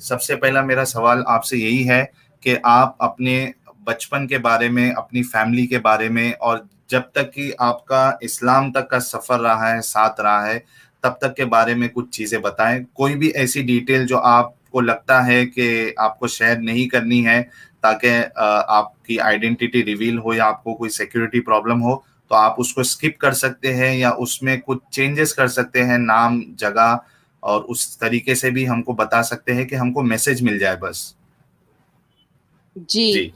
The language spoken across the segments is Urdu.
سب سے پہلا میرا سوال آپ سے یہی ہے کہ آپ اپنے بچپن کے بارے میں، اپنی فیملی کے بارے میں، اور جب تک کہ آپ کا اسلام تک کا سفر رہا ہے، ساتھ رہا ہے، تب تک کے بارے میں کچھ چیزیں بتائیں. کوئی بھی ایسی ڈیٹیل جو آپ کو لگتا ہے کہ آپ کو شیئر نہیں کرنی ہے تاکہ آپ کی آئیڈینٹی ریویل ہو یا آپ کو کوئی سیکیورٹی پرابلم ہو، تو آپ اس کو اسکپ کر سکتے ہیں یا اس میں کچھ چینجز کر سکتے ہیں، نام، جگہ، اور اس طریقے سے بھی ہم کو بتا سکتے ہیں کہ ہم کو میسج مل جائے بس. جی جی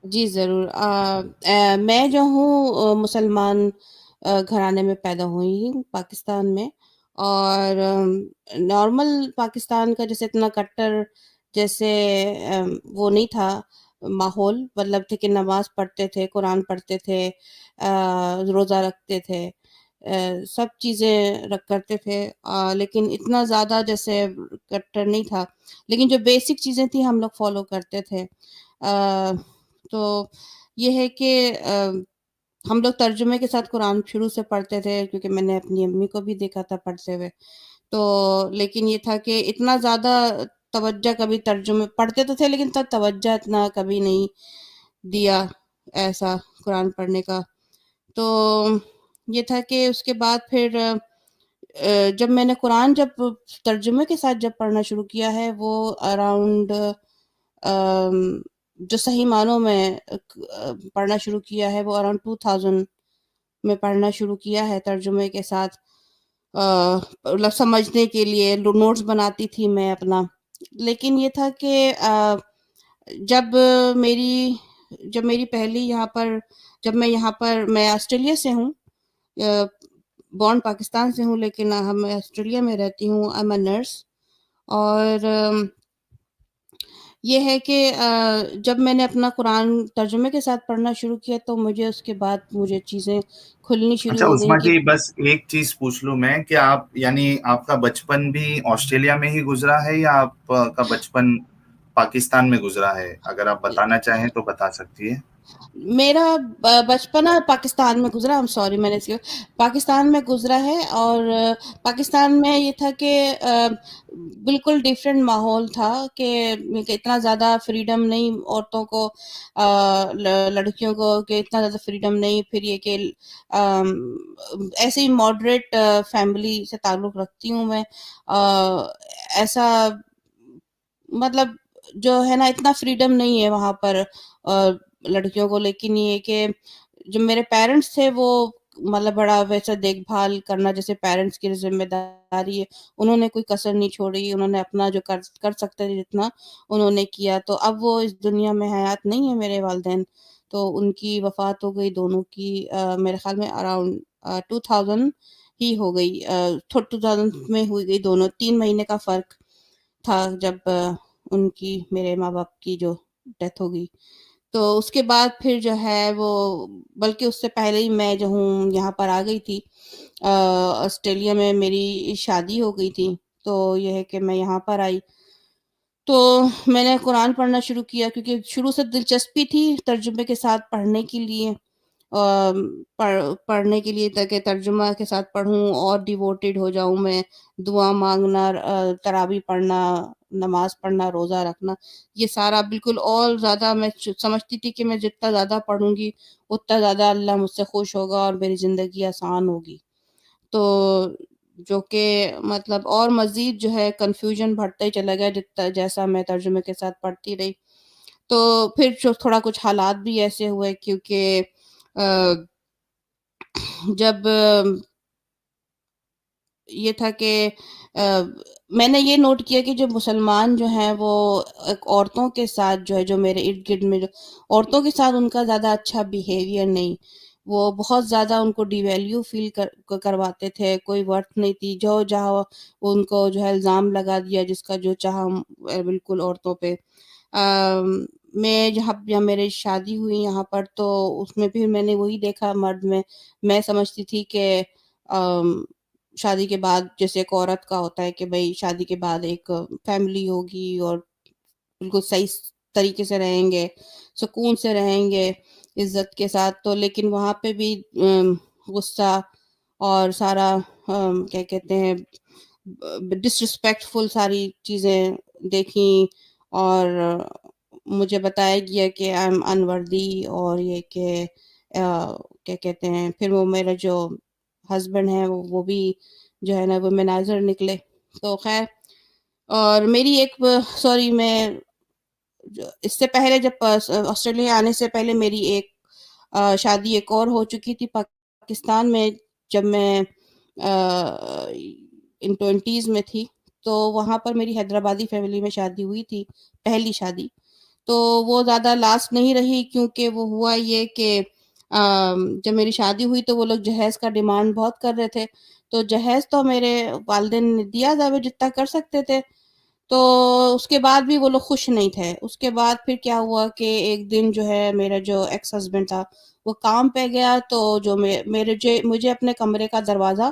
جی ضرور. میں جو ہوں مسلمان گھرانے میں پیدا ہوئی ہوں پاکستان میں، اور نارمل پاکستان کا جیسے اتنا کٹر جیسے وہ نہیں تھا ماحول، مطلب تھے کہ نماز پڑھتے تھے، قرآن پڑھتے تھے، روزہ رکھتے تھے، سب چیزیں کرتے تھے، لیکن اتنا زیادہ جیسے کٹر نہیں تھا، لیکن جو بیسک چیزیں تھیں ہم لوگ فالو کرتے تھے. تو یہ ہے کہ ہم لوگ ترجمے کے ساتھ قرآن شروع سے پڑھتے تھے، کیونکہ میں نے اپنی امی کو بھی دیکھا تھا پڑھتے ہوئے. تو لیکن یہ تھا کہ اتنا زیادہ توجہ کبھی ترجمے پڑھتے تو تھے، لیکن تب توجہ اتنا کبھی نہیں دیا ایسا قرآن پڑھنے کا. تو یہ تھا کہ اس کے بعد پھر جب میں نے قرآن جب ترجمے کے ساتھ جب پڑھنا شروع کیا ہے، وہ اراؤنڈ جو صحیح معنوں میں پڑھنا شروع کیا ہے وہ اراؤنڈ 2000 میں پڑھنا شروع کیا ہے ترجمے کے ساتھ. مطلب سمجھنے کے لیے نوٹس بناتی تھی میں اپنا. لیکن یہ تھا کہ جب میری پہلی یہاں پر میں آسٹریلیا سے ہوں، بورن پاکستان سے ہوں، لیکن میں آسٹریلیا میں رہتی ہوں. I am a nurse. اور یہ ہے کہ جب میں نے اپنا قرآن ترجمے کے ساتھ پڑھنا شروع کیا تو مجھے اس کے بعد چیزیں کھلنی شروع اچھا ہو عثما گئیں کہ جی، بس ایک چیز پوچھ لوں میں کہ آپ کا بچپن بھی آسٹریلیا میں ہی گزرا ہے یا آپ کا بچپن پاکستان میں گزرا ہے؟ اگر آپ بتانا چاہیں تو بتا سکتی ہے. میرا بچپنا پاکستان میں گزرا. سوری، میں نے پاکستان میں گزرا ہے. اور پاکستان میں یہ تھا کہ بالکل ڈیفرنٹ ماحول تھا کہ اتنا زیادہ فریڈم نہیں عورتوں کو، لڑکیوں کو، کہ اتنا زیادہ فریڈم نہیں. پھر یہ کہ ایسے ہی ماڈریٹ فیملی سے تعلق رکھتی ہوں میں. ایسا مطلب جو ہے نا، اتنا فریڈم نہیں ہے وہاں پر لڑکیوں کو. لیکن یہ کہ جو میرے پیرنٹس تھے وہ مطلب بڑا ویسا دیکھ بھال کرنا جیسے پیرنٹس کی ذمہ داری ہے، انہوں نے کوئی کسر نہیں چھوڑی. انہوں نے اپنا جو کر سکتے تھے جتنا انہوں نے کیا. تو اب وہ اس دنیا میں حیات نہیں ہے میرے والدین، تو ان کی وفات ہو گئی دونوں کی. میرے خیال میں اراؤنڈ 2000 ہی ہو گئی، 2000 میں ہوئی گئی دونوں. 3 مہینے کا فرق تھا جب ان کی، میرے ماں باپ کی جو ڈیتھ ہو گئی. تو اس کے بعد پھر جو ہے وہ، بلکہ اس سے پہلے ہی میں جو ہوں یہاں پر آ گئی تھی. آسٹریلیا میں میری شادی ہو گئی تھی، تو یہ ہے کہ میں یہاں پر آئی. تو میں نے قرآن پڑھنا شروع کیا کیونکہ شروع سے دلچسپی تھی ترجمے کے ساتھ پڑھنے کے لیے، پڑھنے کے لیے تاکہ ترجمہ کے ساتھ پڑھوں اور ڈیووٹیڈ ہو جاؤں میں. دعا مانگنا، تراویح پڑھنا، نماز پڑھنا، روزہ رکھنا، یہ سارا بالکل. اور زیادہ میں سمجھتی تھی کہ میں جتنا زیادہ پڑھوں گی اتنا زیادہ اللہ مجھ سے خوش ہوگا اور میری زندگی آسان ہوگی. تو جو کہ مطلب اور مزید جو ہے کنفیوژن بڑھتا ہی چلا گیا جیسا میں ترجمے کے ساتھ پڑھتی رہی. تو پھر تھوڑا کچھ حالات بھی ایسے ہوئے کیونکہ جب یہ تھا کہ میں نے یہ نوٹ کیا کہ جو مسلمان جو ہیں وہ عورتوں کے ساتھ جو ہے، جو میرے ارد گرد میں جو عورتوں کے ساتھ ان کا زیادہ اچھا بیہیویئر نہیں، وہ بہت زیادہ ان کو ڈی ویلیو فیل کرواتے تھے. کوئی ورتھ نہیں تھی، جو جہاں ان کو جو ہے الزام لگا دیا جس کا جو چاہا بالکل عورتوں پہ. میں جہاں میری شادی ہوئی یہاں پر، تو اس میں بھی میں نے وہی دیکھا مرد میں سمجھتی تھی کہ شادی کے بعد جیسے ایک عورت کا ہوتا ہے کہ بھئی شادی کے بعد ایک فیملی ہوگی اور بالکل صحیح طریقے سے رہیں گے، سکون سے رہیں گے، عزت کے ساتھ. تو لیکن وہاں پہ بھی غصہ اور سارا کیا کہتے ہیں ڈسرسپیکٹفل ساری چیزیں دیکھی اور مجھے بتایا گیا کہ آئی ایم انوردی، اور یہ کہ کیا کہتے ہیں، پھر وہ میرا جو ہسبینڈ ہے وہ بھی جو ہے نا وہ مناظر نکلے. تو خیر، اور میری ایک سوری میں اس سے پہلے جب آسٹریلیا آنے سے پہلے میری ایک شادی ایک اور ہو چکی تھی پاکستان میں، جب میں ان 20s میں تھی. تو وہاں پر میری حیدرآبادی فیملی میں شادی ہوئی تھی، پہلی شادی. تو وہ زیادہ لاسٹ نہیں رہی، کیونکہ وہ ہوا یہ کہ جب میری شادی ہوئی تو وہ لوگ جہیز کا ڈیمانڈ بہت کر رہے تھے. تو جہیز تو میرے والدین نے دیا تھا، وہ جتنا کر سکتے تھے. تو اس کے بعد بھی وہ لوگ خوش نہیں تھے. اس کے بعد پھر کیا ہوا کہ ایک دن جو ہے میرا جو ایکس ہسبینڈ تھا وہ کام پہ گیا، تو جو مجھے اپنے کمرے کا دروازہ،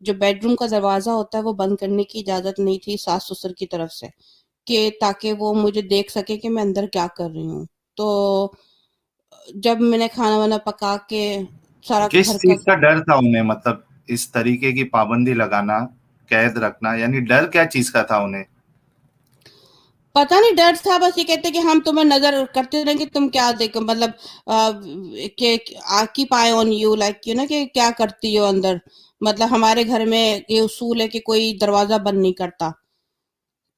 جو بیڈ روم کا دروازہ ہوتا ہے، وہ بند کرنے کی اجازت نہیں تھی ساس سسر کی طرف سے، کہ تاکہ وہ مجھے دیکھ سکے کہ میں اندر کیا کر رہی ہوں. تو جب میں نے کھانا وانا پکا کے سارا کس گھر کا، چیز کا ڈر تھا انہیں؟ مطلب اس طریقے کی پابندی لگانا، قید رکھنا، یعنی ڈر کیا چیز کا تھا انہیں؟ پتہ نہیں ڈر تھا، بس یہ کہتے کہ ہم تمہیں نظر کرتے رہیں گے، تم کیا دیکھو، مطلب کہ keep eye on you, like you نا، کہ کیا کرتی ہو اندر. مطلب ہمارے گھر میں یہ اصول ہے کہ کوئی دروازہ بند نہیں کرتا.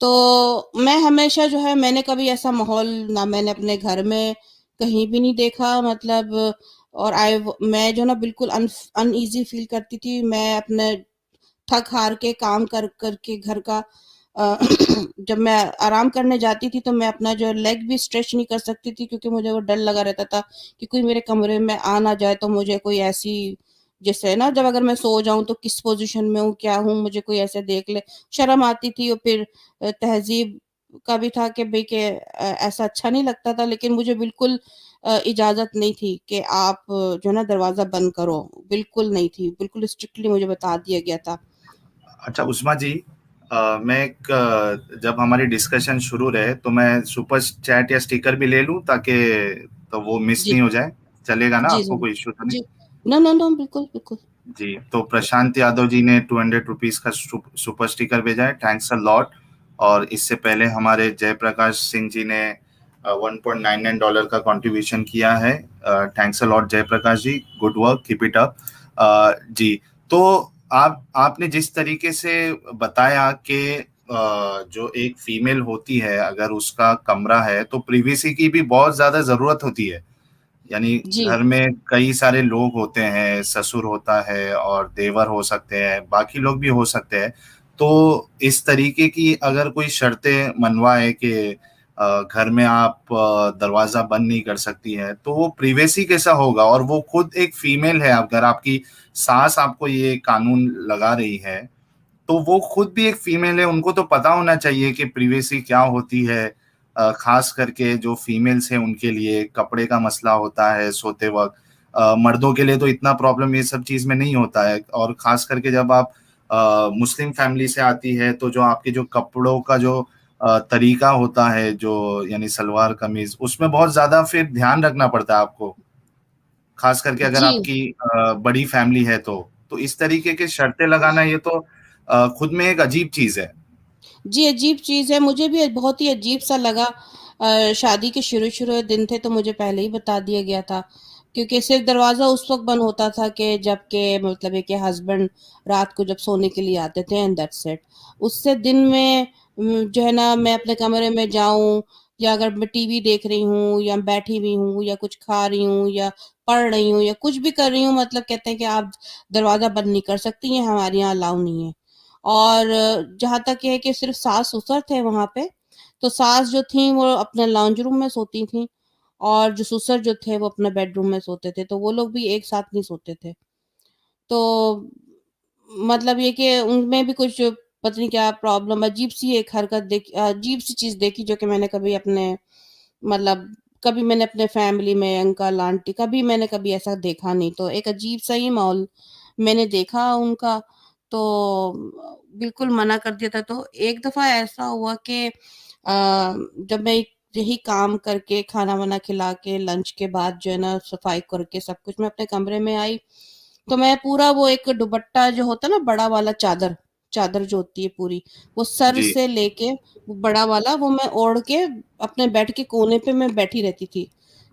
تو میں ہمیشہ جو ہے، میں نے کبھی ایسا ماحول نہ میں نے اپنے گھر میں کہیں بھی نہیں دیکھا، مطلب. اور میں جو نا بالکل ان ایزی فیل کرتی تھی. میں اپنے تھک ہار کے کام کر کر کے گھر کا جب میں آرام کرنے جاتی تھی تو میں اپنا جو لیگ بھی اسٹریچ نہیں کر سکتی تھی، کیونکہ مجھے وہ ڈر لگا رہتا تھا کہ کوئی میرے کمرے میں آ نہ جائے تو مجھے کوئی ایسی، جیسے نا جب اگر میں سو جاؤں تو کس پوزیشن میں ہوں، کیا ہوں، مجھے کوئی ایسے دیکھ لے، شرم آتی تھی. اور پھر تہذیب کا بھی تھا کہ بھئی کہ ایسا اچھا نہیں لگتا تھا. لیکن مجھے بالکل اجازت نہیں تھی کہ آپ جو ہے نا دروازہ بند کرو، بالکل نہیں تھی، بالکل اسٹرکٹلی مجھے بتا دیا گیا تھا. اچھا عثما جی، میں ایک جب ہماری ڈسکشن شروع رہے تو میں سپر چیٹ یا اسٹیکر بھی لے لوں تاکہ تو وہ مس جی نہیں ہو جائے. چلے گا نا؟ جی آپ کو ضرور. کوئی ایشو تو جی، نہیں؟ نو نو نو، بالکل بالکل. جی، تو پرشانت یادو جی نے 200 روپیز کا سپر اسٹیکر بھیجا ہے، تھینکس اے لاٹ. اور اس سے پہلے ہمارے جے پرکاش سنگھ جی نے $1.99 کا کنٹریبیوشن کیا ہے. Thanks a lot Jay Prakash ji, good work, keep it up. جی، تو آپ نے جس طریقے سے بتایا کہ جو ایک فیمیل ہوتی ہے اگر اس کا کمرہ ہے تو پریویسی کی بھی بہت زیادہ ضرورت ہوتی ہے. یعنی جی گھر میں کئی سارے لوگ ہوتے ہیں، سسر ہوتا ہے اور دیور ہو سکتے ہیں، باقی لوگ بھی ہو سکتے ہیں. تو اس طریقے کی اگر کوئی شرطیں منوائے کہ گھر میں آپ دروازہ بند نہیں کر سکتی ہے تو وہ پریویسی کیسا ہوگا؟ اور وہ خود ایک فیمیل ہے، اگر آپ کی ساس آپ کو یہ قانون لگا رہی ہے تو وہ خود بھی ایک فیمیل ہے، ان کو تو پتا ہونا چاہیے کہ پریویسی کیا ہوتی ہے. خاص کر کے جو فیمیلز ہیں ان کے لیے کپڑے کا مسئلہ ہوتا ہے سوتے وقت. مردوں کے لیے تو اتنا پرابلم یہ سب چیز میں نہیں ہوتا ہے. اور خاص کر کے جب آپ مسلم فیملی سے آتی ہے تو جو آپ کے جو کپڑوں کا جو طریقہ ہوتا ہے، جو یعنی سلوار قمیض، اس میں بہت زیادہ پھر دھیان رکھنا پڑتا ہے آپ کو، خاص کر کے اگر جی آپ کی بڑی فیملی ہے تو اس طریقے کے شرطیں لگانا یہ تو خود میں ایک عجیب چیز ہے. جی، عجیب چیز ہے. مجھے بھی بہت ہی عجیب سا لگا. شادی کے شروع دن تھے تو مجھے پہلے ہی بتا دیا گیا تھا، کیونکہ صرف دروازہ اس وقت بند ہوتا تھا کہ جب کہ مطلب ہے کہ ہسبینڈ رات کو جب سونے کے لیے آتے تھے، اینڈ دیٹس اٹ. اس سے دن میں جو ہے نا میں اپنے کمرے میں جاؤں، یا اگر میں ٹی وی دیکھ رہی ہوں یا بیٹھی ہوئی ہوں یا کچھ کھا رہی ہوں یا پڑھ رہی ہوں یا کچھ بھی کر رہی ہوں، مطلب کہتے ہیں کہ آپ دروازہ بند نہیں کر سکتی، یہ ہمارے یہاں الاؤ نہیں ہے. اور جہاں تک یہ ہے کہ صرف ساس سسر تھے وہاں پہ، تو ساس جو تھیں وہ اپنے لاؤنج روم میں سوتی تھیں، اور جو سسر جو تھے وہ اپنے بیڈ روم میں سوتے تھے. تو وہ لوگ بھی ایک ساتھ نہیں سوتے تھے. تو مطلب یہ کہ ان میں بھی کچھ پتہ نہیں کیا پرابلم، عجیب سی ایک حرکت دیکھی، عجیب سی چیز دیکھی، جو کہ میں نے کبھی اپنے مطلب کبھی میں نے اپنے فیملی میں انکل آنٹی کبھی میں نے کبھی ایسا دیکھا نہیں. تو ایک عجیب سا ہی ماحول میں نے دیکھا ان کا، تو بالکل منع کر دیا تھا. تو ایک دفعہ ایسا ہوا کہ جب میں یہی کام کر کے کھانا وانا کھلا کے لنچ کے بعد جو ہے نا صفائی کر کے سب کچھ میں اپنے کمرے میں آئی، تو میں پورا وہ ایک دوپٹہ جو ہوتا نا بڑا والا چادر، چادر جو ہوتی ہے پوری، وہ سر جی سے لے کے وہ بڑا والا وہ میں اوڑھ کے اپنے بیڈ کے کونے پہ میں بیٹھی رہتی تھی،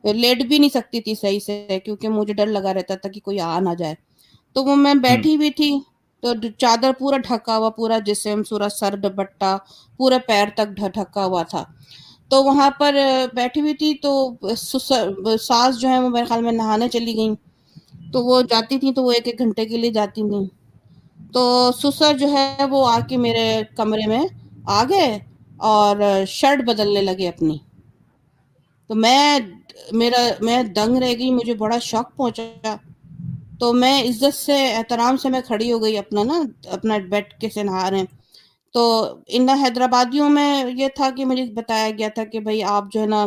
لیٹ بھی نہیں سکتی تھی صحیح سے کیونکہ مجھے ڈر لگا رہتا تھا کہ کوئی آ نہ جائے. تو وہ میں ہوں بیٹھی ہوئی تھی، تو چادر پورا ڈھکا ہوا، پورا جسم، پورا سر دوپٹہ پورے پیر تک ڈھکا ہوا تھا. تو وہاں پر بیٹھی ہوئی تھی، تو ساس جو ہے وہ میرے خیال میں نہانے چلی گئیں. تو وہ جاتی تھی تو وہ 1 گھنٹے کے لیے جاتی تھیں. تو سسر جو ہے وہ آ کے میرے کمرے میں آ گئے اور شرٹ بدلنے لگے اپنی. تو میں دنگ رہ گئی، مجھے بڑا شوق پہنچا. تو میں عزت سے احترام سے میں کھڑی ہو گئی، اپنا بیڈ کے سے نہا رہے ہیں. تو ان حیدرآبادیوں میں یہ تھا کہ مجھے بتایا گیا تھا کہ بھائی آپ جو ہے نا،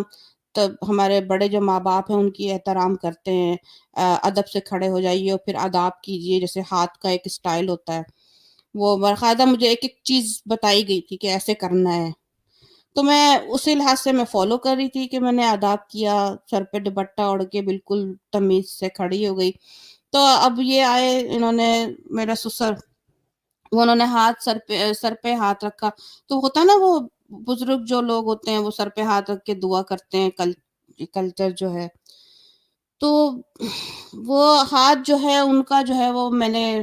تب ہمارے بڑے جو ماں باپ ہیں ان کی احترام کرتے ہیں، ادب سے کھڑے ہو جائیے اور پھر آداب کیجیے، جیسے ہاتھ کا ایک اسٹائل ہوتا ہے، وہ باقاعدہ مجھے ایک ایک چیز بتائی گئی تھی کہ ایسے کرنا ہے. تو میں اسی لحاظ سے میں فالو کر رہی تھی کہ میں نے آداب کیا، سر پہ دوپٹہ اوڑھ کے بالکل تمیز سے کھڑی ہو گئی. تو اب یہ آئے انہوں نے، میرا سسر، وہ انہوں نے سر پہ ہاتھ رکھا. تو ہوتا نا وہ بزرگ جو لوگ ہوتے ہیں وہ سر پہ ہاتھ رکھ کے دعا کرتے ہیں، کلچر جو ہے. تو وہ ہاتھ جو ہے ان کا جو ہے وہ میں نے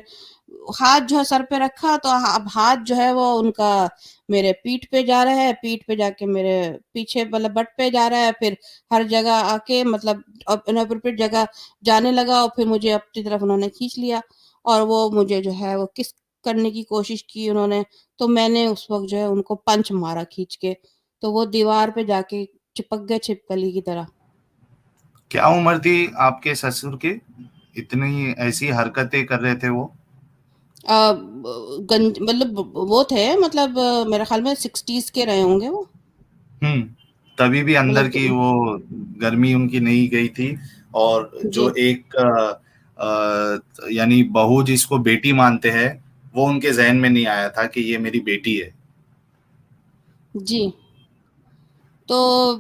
ہاتھ جو ہے سر پہ رکھا، تو اب ہاتھ جو ہے وہ ان کا میرے پیٹھ پہ جا رہا ہے، پیٹھ پہ جا کے میرے پیچھے مطلب بٹ پہ جا رہا ہے، پھر ہر جگہ آ کے مطلب انپروپریٹ جگہ جانے لگا، اور پھر مجھے اپنی طرف انہوں نے کھینچ لیا اور وہ مجھے جو ہے وہ کس کرنے کی کوشش کی انہوں نے. تو میں نے اس وقت جو ہے ان کو پنچ مارا کھینچ کے، تو وہ دیوار پہ جا کے چپک گئے چھپکلی کی طرح. کیا عمر تھی آپ کے سسر کی، اتنی ایسی حرکتیں کر رہے تھے وہ؟ مطلب وہ تھے، مطلب میرے خیال میں 60s کے رہے ہوں گے وہ. تبھی بھی اندر مطلب کی وہ گرمی ان کی نہیں گئی تھی. اور جو جی ایک یعنی بہو جس کو بیٹی مانتے ہیں، وہ ان کے ذہن میں نہیں آیا تھا کہ یہ میری بیٹی ہے. جی. تو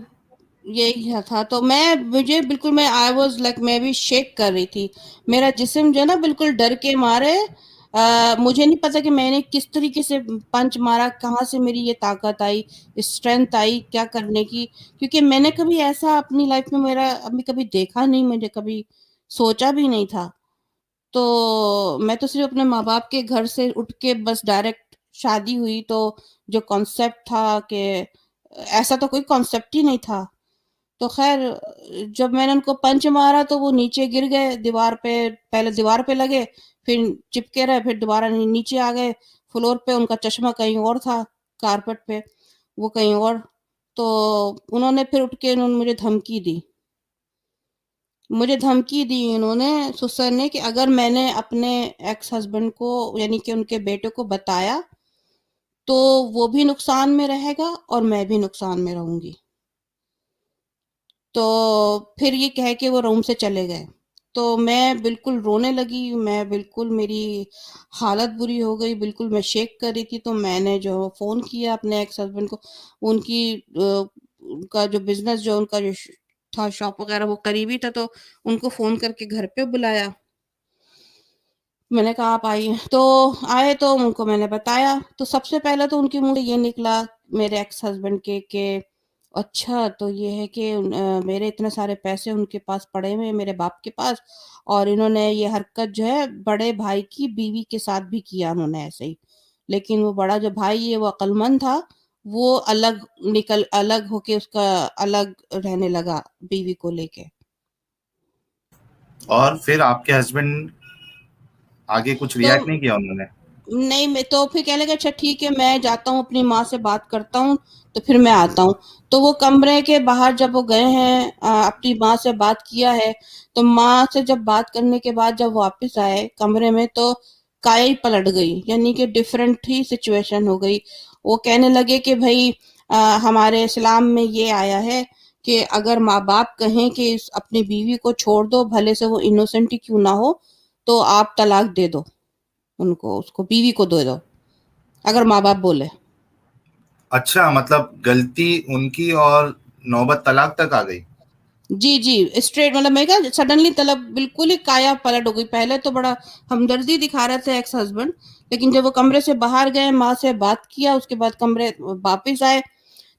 یہی تھا. تو مجھے بالکل میں آئی واز لائک میں بھی شیک کر رہی تھی. میرا جسم جو ہے نا بالکل ڈر کے مارے، مجھے نہیں پتا کہ میں نے کس طریقے سے پنچ مارا، کہاں سے میری یہ طاقت آئی، اسٹرینتھ آئی کیا کرنے کی، کیونکہ میں نے کبھی ایسا اپنی لائف میں میرا ابھی کبھی دیکھا نہیں، مجھے کبھی سوچا بھی نہیں تھا. تو میں تو صرف اپنے ماں باپ کے گھر سے اٹھ کے بس ڈائریکٹ شادی ہوئی، تو جو کانسیپٹ تھا کہ ایسا تو کوئی کانسیپٹ ہی نہیں تھا. تو خیر جب میں نے ان کو پنچ مارا تو وہ نیچے گر گئے دیوار پہ، پہلے دیوار پہ لگے، پھر چپکے رہے، پھر دوبارہ نیچے آ گئے فلور پہ. ان کا چشمہ کہیں اور تھا کارپٹ پہ، وہ کہیں اور. تو انہوں نے پھر اٹھ کے مجھے دھمکی دی انہوں نے، سسر نے، کہ اگر میں نے اپنے ایکس ہسبینڈ کو یعنی کہ ان کے بیٹے کو بتایا تو وہ بھی نقصان میں رہے گا اور میں بھی نقصان میں رہوں گی. تو پھر یہ کہہ کے وہ روم سے چلے گئے. تو میں بالکل رونے لگی، میں بالکل میری حالت بری ہو گئی، بالکل میں شیک کر رہی تھی. تو میں نے جو فون کیا اپنے ایکس ہسبینڈ کو، ان کا جو بزنس جو ان کا جو تھا شاپ وغیرہ وہ قریبی تھا، تو ان کو فون کر کے گھر پہ بلایا. میں نے کہا آپ آئیے. تو آئے تو ان کو میں نے بتایا. تو سب سے پہلے تو ان کے منہ سے یہ نکلا میرے ایکس ہسبینڈ کے کہ اچھا تو یہ ہے کہ میرے اتنے سارے پیسے ان کے پاس پڑے ہوئے میرے باپ کے پاس، اور انہوں نے یہ حرکت جو ہے بڑے بھائی کی بیوی کے ساتھ بھی کیا انہوں نے ایسے ہی. لیکن وہ بڑا جو بھائی ہے وہ عقل مند تھا، وہ الگ ہو کے اس کا الگ رہنے لگا بیوی کو لے کے. اور پھر آپ کے ہسبینڈ آگے کچھ تو ریئیکٹ نہیں کیا انہوں نے؟ نہیں، میں تو پھر کہنے لگا اچھا ٹھیک ہے میں جاتا ہوں اپنی ماں سے بات کرتا ہوں، تو پھر میں آتا ہوں. تو وہ کمرے کے باہر جب وہ گئے ہیں اپنی ماں سے بات کیا ہے، تو ماں سے جب بات کرنے کے بعد جب واپس آئے کمرے میں تو کائی پلٹ گئی، یعنی کہ ڈیفرنٹ ہی سچویشن ہو گئی. وہ کہنے لگے کہ بھائی ہمارے اسلام میں یہ آیا ہے کہ اگر ماں باپ کہیں کہ اپنی بیوی کو چھوڑ دو، بھلے سے وہ انوسنٹ ہی کیوں نہ ہو، تو آپ طلاق دے دو اس کو بیوی کو دے دو اگر ماں باپ بولے. اچھا، مطلب غلطی ان کی اور نوبت طلاق تک آ گئی. جی اسٹریٹ، مطلب میں کہا سڈنلی طلب بالکل ہی کایا پلٹ ہو گئی. پہلے تو بڑا ہمدردی دکھا رہے تھے ایکس ہسبینڈ، لیکن جب وہ کمرے سے باہر گئے، ماں سے بات کیا، اس کے بعد کمرے واپس آئے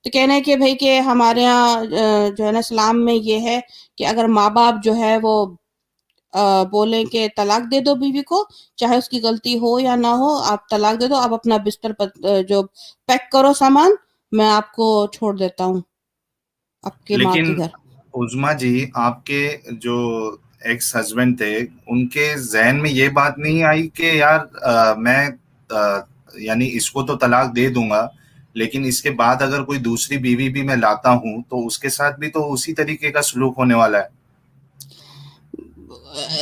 تو کہنا ہے کہ بھائی کہ ہمارے یہاں جو ہے نا اسلام میں یہ ہے کہ اگر ماں باپ جو ہے وہ بولیں کہ طلاق دے دو بیوی کو، چاہے اس کی غلطی ہو یا نہ ہو، آپ طلاق دے دو، آپ اپنا بستر جو پیک کرو سامان، میں آپ کو چھوڑ دیتا ہوں آپ کے ماں کے لیکن گھر۔ عظما جی، آپ کے جو ایکس ہسبینڈ تھے، ان کے ذہن میں یہ بات نہیں آئی کہ یار میں یعنی اس کو تو طلاق دے دوں گا، لیکن اس کے بعد اگر کوئی دوسری بیوی بھی میں لاتا ہوں تو اس کے ساتھ بھی تو اسی طریقے کا سلوک ہونے والا ہے؟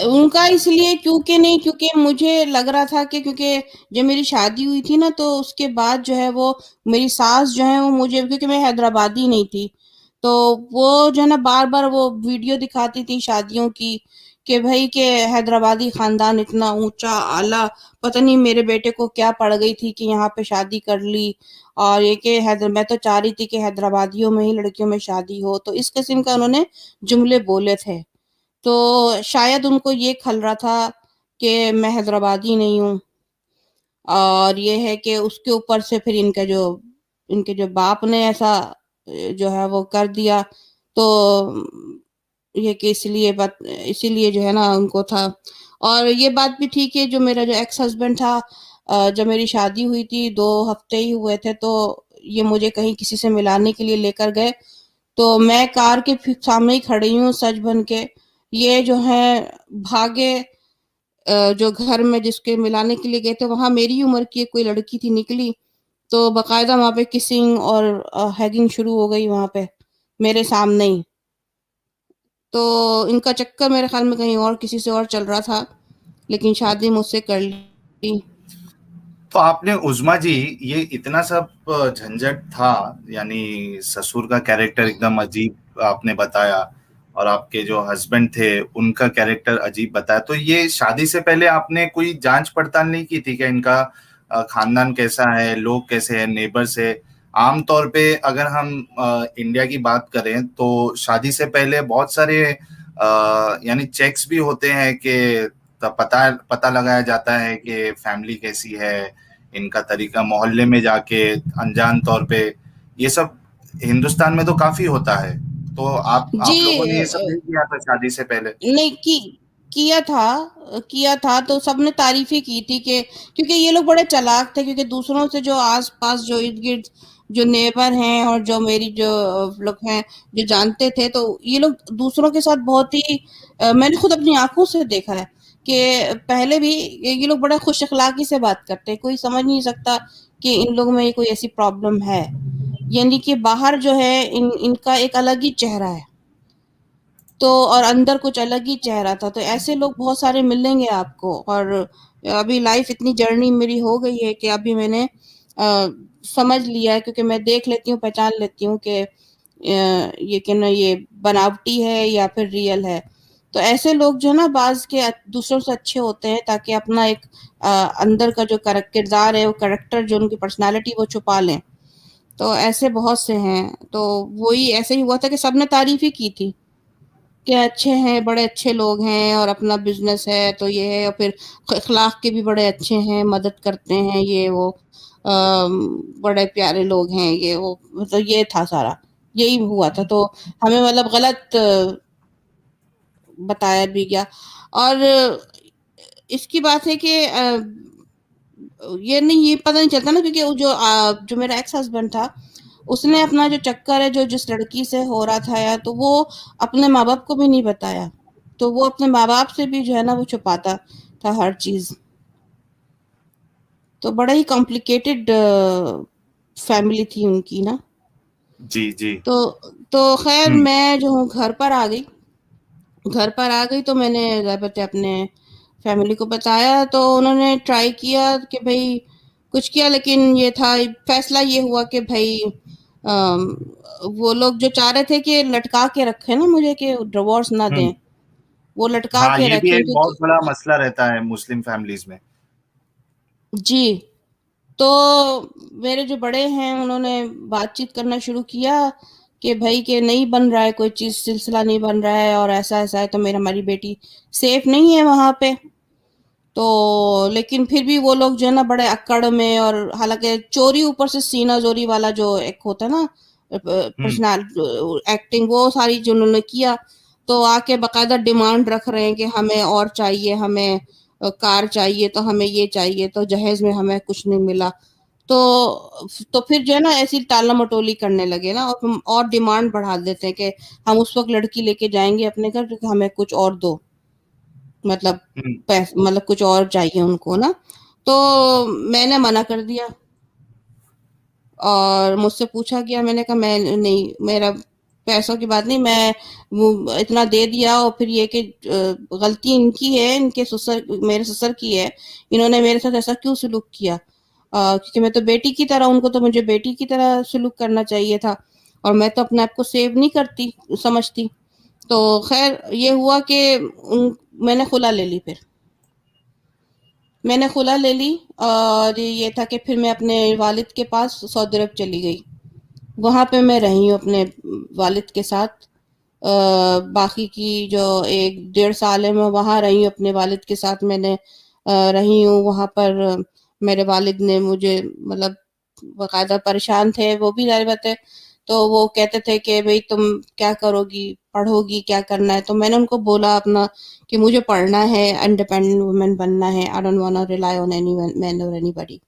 ان کا اس لیے کیونکہ مجھے لگ رہا تھا کہ کیونکہ جب میری شادی ہوئی تھی نا تو اس کے بعد جو ہے وہ میری ساس جو ہے وہ مجھے، کیونکہ میں حیدرآبادی نہیں تھی، تو وہ جو ہے نا بار بار وہ ویڈیو دکھاتی تھی شادیوں کی کہ بھائی کہ حیدرآبادی خاندان اتنا اونچا اعلیٰ، پتہ نہیں میرے بیٹے کو کیا پڑ گئی تھی کہ یہاں پہ شادی کر لی، اور یہ کہ میں تو چاہ رہی تھی کہ حیدرآبادیوں میں ہی لڑکیوں میں شادی ہو، تو اس قسم کا انہوں نے جملے بولے تھے۔ تو شاید ان کو یہ کھل رہا تھا کہ میں حیدرآبادی نہیں ہوں، اور یہ ہے کہ اس کے اوپر سے پھر ان کے جو باپ نے ایسا جو ہے وہ کر دیا، تو یہ کہ اسی لیے جو ہے نا ان کو تھا۔ اور یہ بات بھی ٹھیک ہے، جو میرا جو ایکس ہسبینڈ تھا، جب میری شادی ہوئی تھی 2 ہفتے ہی ہوئے تھے، تو یہ مجھے کہیں کسی سے ملانے کے لیے لے کر گئے، تو میں کار کے سامنے ہی کھڑی ہوں سج بن کے، یہ جو ہے بھاگے، جو گھر میں جس کے ملانے کے لیے گئے تھے وہاں میری عمر کی کوئی لڑکی تھی نکلی، تو باقاعدہ وہاں پہ کسنگ اور ہیگنگ شروع ہو گئی وہاں پہ میرے سامنے ہی۔ تو ان کا چکر میرے خیال میں کہیں اور کسی سے اور چل رہا تھا، لیکن شادی مجھ سے کر لی۔ تو آپ نے عظما جی، یہ اتنا سب جھنجٹ تھا، یعنی سسر کا کیریکٹر ایک دم عجیب آپ نے بتایا، اور آپ کے جو ہسبینڈ تھے ان کا کیریکٹر عجیب بتایا، تو یہ شادی سے پہلے آپ نے کوئی جانچ پڑتال نہیں کی تھی کہ ان کا خاندان کیسا ہے، لوگ کیسے ہیں، نیبر سے؟ عام طور پہ اگر ہم انڈیا کی بات کریں تو شادی سے پہلے بہت سارے یعنی چیکس بھی ہوتے ہیں کہ پتہ لگایا جاتا ہے کہ فیملی کیسی ہے، ان کا طریقہ، محلے میں جا کے انجان طور پہ، یہ سب ہندوستان میں تو کافی ہوتا ہے، تو جی آپ لوگوں نے یہ سب نہیں کیا تھا شادی سے پہلے؟ نہیں کیا تھا تو سب نے تعریف ہی کی تھی کہ کیونکہ یہ لوگ بڑے چالاک تھے، کیونکہ دوسروں سے جو آس پاس جو ارد گرد جو نیبر ہیں اور جو میری جو لوگ ہیں جو جانتے تھے، تو یہ لوگ دوسروں کے ساتھ بہت ہی میں نے خود اپنی آنکھوں سے دیکھا ہے کہ پہلے بھی یہ لوگ بڑا خوش اخلاقی سے بات کرتے ہیں، کوئی سمجھ نہیں سکتا کہ ان لوگوں میں کوئی ایسی پرابلم ہے، یعنی کہ باہر جو ہے ان کا ایک الگ ہی چہرہ ہے، تو اور اندر کچھ الگ ہی چہرہ تھا، تو ایسے لوگ بہت سارے ملیں گے آپ کو۔ اور ابھی لائف اتنی جرنی میری ہو گئی ہے کہ ابھی میں نے سمجھ لیا ہے، کیونکہ میں دیکھ لیتی ہوں، پہچان لیتی ہوں کہ یہ کہ نا یہ بناوٹی ہے یا پھر ریئل ہے۔ تو ایسے لوگ جو ہے نا بعض کے دوسروں سے اچھے ہوتے ہیں تاکہ اپنا ایک اندر کا جو کردار ہے، وہ کریکٹر جو ان کی پرسنالٹی وہ چھپا لیں، تو ایسے بہت سے ہیں۔ تو وہی ایسے ہی ہوا تھا کہ سب نے تعریف ہی کی تھی کہ اچھے ہیں، بڑے اچھے لوگ ہیں، اور اپنا بزنس ہے تو یہ ہے، اور پھر اخلاق کے بھی بڑے اچھے ہیں، مدد کرتے ہیں، یہ وہ بڑے پیارے لوگ ہیں، یہ وہ، مطلب یہ تھا سارا، یہی ہوا تھا، تو ہمیں مطلب غلط بتایا بھی گیا۔ اور اس کی بات ہے کہ یہ پتہ نہیں چلتا نا، کیونکہ وہ جو میرا ایکس ہسبینڈ تھا، اس نے اپنا جو چکر ہے جو جس لڑکی سے ہو رہا تھا، یا تو وہ اپنے ماں باپ کو بھی نہیں بتایا، تو وہ اپنے ماں باپ سے بھی جو ہے نا وہ چھپاتا تھا ہر چیز، تو بڑا ہی کمپلیکیٹڈ فیملی تھی ان کی نا۔ جی جی۔ تو خیر ہوں میں جو ہوں گھر پر آ گئی تو میں نے ضربت اپنے فیملی کو بتایا، تو انہوں نے ٹرائی کیا کہ بھائی کچھ کیا، لیکن یہ تھا فیصلہ یہ ہوا کہ بھائی وہ لوگ جو چاہ رہے تھے کہ لٹکا کے رکھے نا مجھے، کہ ڈیورس نہ ہوں۔ دیں، وہ لٹکا ہاں، کے یہ بھی رکھیں، ایک بہت کیونکہ بڑا مسئلہ رہتا ہے مسلم فیملیز میں۔ جی، تو میرے جو بڑے ہیں انہوں نے بات چیت کرنا شروع کیا کہ بھائی کہ نہیں بن رہا ہے کوئی چیز، سلسلہ نہیں بن رہا ہے، اور ایسا ایسا ہے، تو ہماری بیٹی سیف نہیں ہے وہاں پہ، تو لیکن پھر بھی وہ لوگ جو ہے نا بڑے اکڑ میں، اور حالانکہ چوری اوپر سے سینہ زوری والا جو ایک ہوتا ہے نا پرسنال ایکٹنگ، وہ ساری جو انہوں نے کیا، تو آ کے باقاعدہ ڈیمانڈ رکھ رہے ہیں کہ ہمیں اور چاہیے، ہمیں کار چاہیے، تو ہمیں یہ چاہیے، تو جہیز میں ہمیں کچھ نہیں ملا. تو پھر جو ہے نا ایسی ٹالا مٹولی کرنے لگے نا، اور ڈیمانڈ بڑھا دیتے ہیں کہ ہم اس وقت لڑکی لے کے جائیں گے اپنے گھر کہ ہمیں کچھ اور دو، مطلب مطلب کچھ اور چاہیے ان کو نا. تو میں نے منع کر دیا، اور مجھ سے پوچھا گیا، میں نے کہا میں نہیں، میرا پیسوں کی بات نہیں، میں اتنا دے دیا. اور پھر یہ کہ غلطی ان کی ہے، ان کے سسر، میرے سسر کی ہے، انہوں نے میرے ساتھ ایسا کیوں سلوک کیا، کیونکہ میں تو بیٹی کی طرح، ان کو تو مجھے بیٹی کی طرح سلوک کرنا چاہیے تھا، اور میں تو اپنے آپ کو سیو نہیں کرتی سمجھتی. تو خیر یہ ہوا کہ میں نے خلا لے لی. پھر میں نے خلا لے لی، اور یہ تھا کہ پھر میں اپنے والد کے پاس سعودی عرب چلی گئی. وہاں پہ میں رہی ہوں اپنے والد کے ساتھ. باقی کی جو 1.5 سال ہے میں وہاں رہی ہوں اپنے والد کے ساتھ. میں نے رہی ہوں وہاں پر. میرے والد نے مجھے مطلب باقاعدہ پریشان تھے وہ بھی، ظاہر بات ہے. تو وہ کہتے تھے کہ بھئی تم کیا کرو گی، پڑھو گی، کیا کرنا ہے. تو میں نے ان کو بولا اپنا کہ مجھے پڑھنا ہے، انڈیپینڈنٹ وومن بننا ہے. I don't wanna rely on any man or anybody.